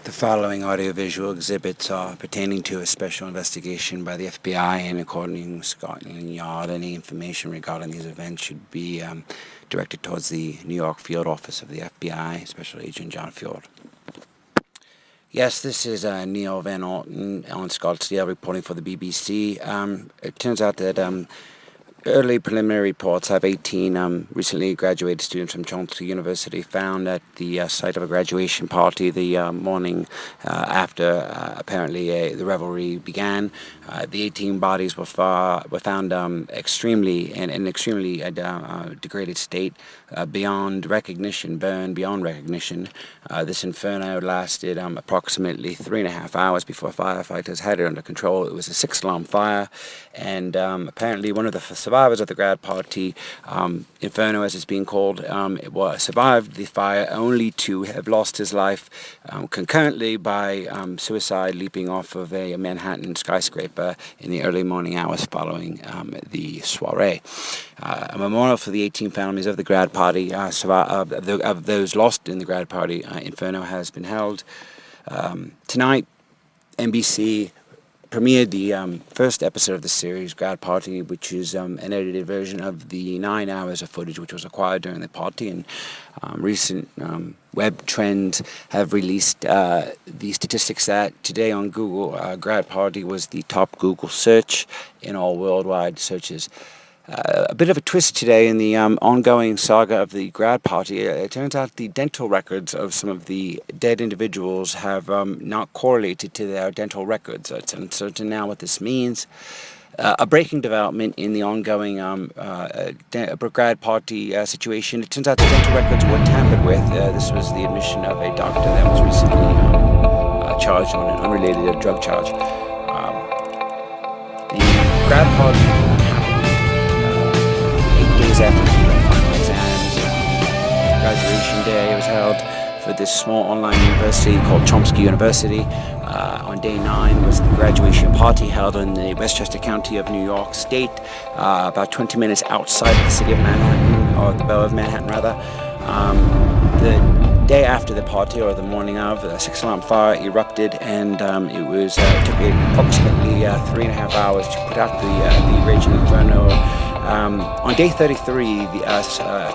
The following audiovisual exhibits are pertaining to a special investigation by the FBI, and according to Scotland Yard, any information regarding these events should be directed towards the New York Field Office of the FBI, Special Agent John Fjord. Yes, this is Neil Van Alten on Scottsdale reporting for the BBC. It turns out that early preliminary reports have 18 recently graduated students from Chomsky University found at the site of a graduation party the morning after apparently the revelry began. The 18 bodies were found in an extremely degraded state, beyond recognition, burned beyond recognition. This inferno lasted approximately 3.5 hours before firefighters had it under control. It was a 6-alarm fire, and apparently one of the survivors of the grad party, Inferno as it's being called, survived the fire only to have lost his life concurrently by suicide, leaping off of a Manhattan skyscraper in the early morning hours following the soiree. A memorial for the 18 families of the grad party, of those lost in the grad party, Inferno, has been held. Tonight, NBC premiered the first episode of the series, Grad Party, which is an edited version of the 9 hours of footage which was acquired during the party. And recent web trends have released the statistics that today on Google, Grad Party was the top Google search in all worldwide searches. A bit of a twist today in the ongoing saga of the grad party. It turns out the dental records of some of the dead individuals have not correlated to their dental records. It's uncertain now what this means. A breaking development in the ongoing grad party situation. It turns out the dental records were tampered with. This was the admission of a doctor that was recently charged on an unrelated drug charge. The grad party after the final exams, graduation day was held for this small online university called Chomsky University. On day 9 was the graduation party held in the Westchester County of New York State, about 20 minutes outside the city of Manhattan, or the borough of Manhattan rather. The day after the party, or the morning of, a 6-alarm fire erupted, and it took approximately 3.5 hours to put out the raging inferno. On day 33, the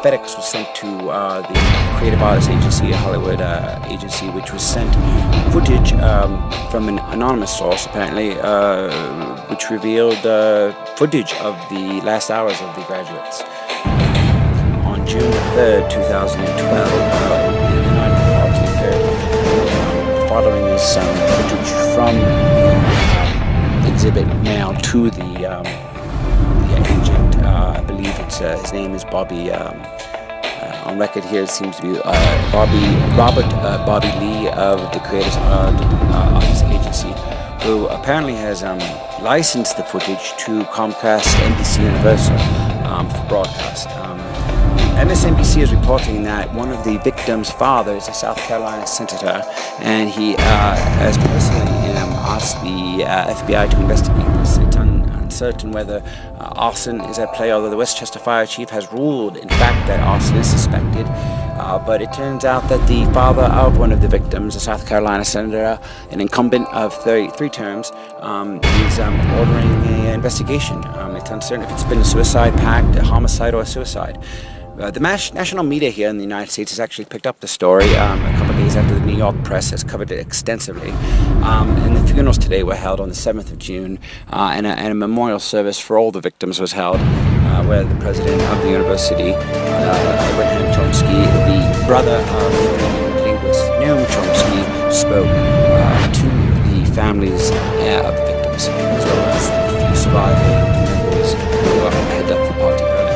FedEx was sent to the Creative Artists Agency, a Hollywood agency, which was sent footage from an anonymous source, apparently, which revealed footage of the last hours of the graduates. On June 3rd, 2012, the night of the party occurred. Following this footage from exhibit mail to the agent. I believe his name is Bobby. On record here, it seems to be Bobby Lee of the Creative Artists Agency, who apparently has licensed the footage to Comcast, NBC Universal for broadcast. MSNBC is reporting that one of the victims' father is a South Carolina senator, and he has personally asked the FBI to investigate this. It's uncertain whether arson is at play, although the Westchester Fire Chief has ruled, in fact, that arson is suspected. But it turns out that the father of one of the victims, a South Carolina senator, an incumbent of 33 terms, is ordering an investigation. It's uncertain if it's been a suicide pact, a homicide, or a suicide. The national media here in the United States has actually picked up the story a couple of days after the New York press has covered it extensively. And the funerals today were held on the 7th of June, and a memorial service for all the victims was held, where the president of the university, Abraham Chomsky, the brother of the linguist Noam Chomsky, spoke to the families of the victims, as well as the few surviving members who headed up the party earlier.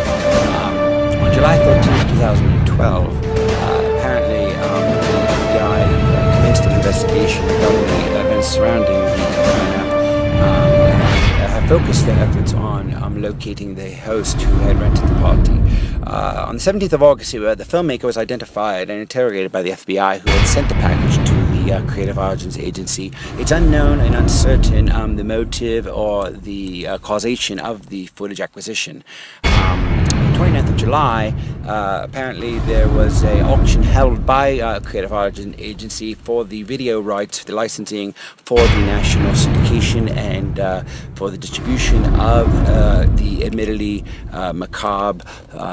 July 13, 2012, apparently the FBI commenced an investigation regarding the events surrounding the have focused their efforts on locating the host who had rented the party. On the 17th of August, the filmmaker was identified and interrogated by the FBI, who had sent the package to the Creative Artists Agency. It's unknown and uncertain the motive or the causation of the footage acquisition. 29th of of July, apparently there was an auction held by Creative Arts Agency for the video rights, the licensing for the national syndication and for the distribution of the admittedly macabre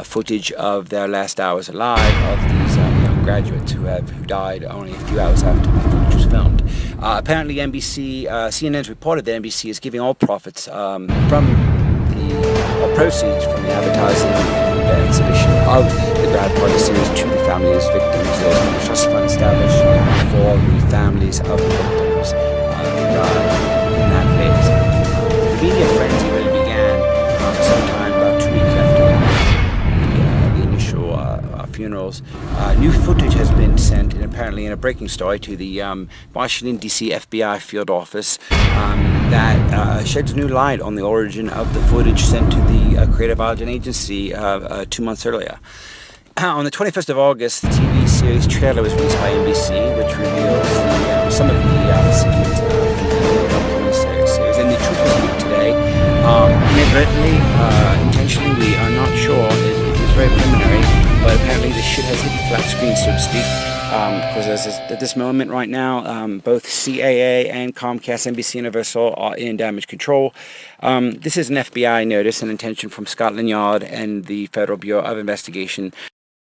footage of their last hours alive of these young graduates who died only a few hours after the footage was filmed. Apparently CNN's reported that NBC is giving all profits from the proceeds from the advertising and exhibition of the Grad Party series to the families of victims. There's been a trust fund established for the families of the victims who died in that phase. The media frenzy really began sometime about 2 weeks after the initial funerals. New footage has been sent, and apparently in a breaking story, to the Washington, D.C. FBI field office that sheds new light on the origin of the footage sent to the Creative Arts Agency 2 months earlier. On the 21st of August, the TV series trailer was released by NBC, which reveals some of the scenes of the upcoming series. And the truth was leaked today. Inadvertently, intentionally, we are not sure. It was very preliminary, but apparently the shit has hit the flat screen, so to speak. Because at this moment right now, both CAA and Comcast, NBC Universal are in damage control. This is an FBI notice and intention from Scotland Yard and the Federal Bureau of Investigation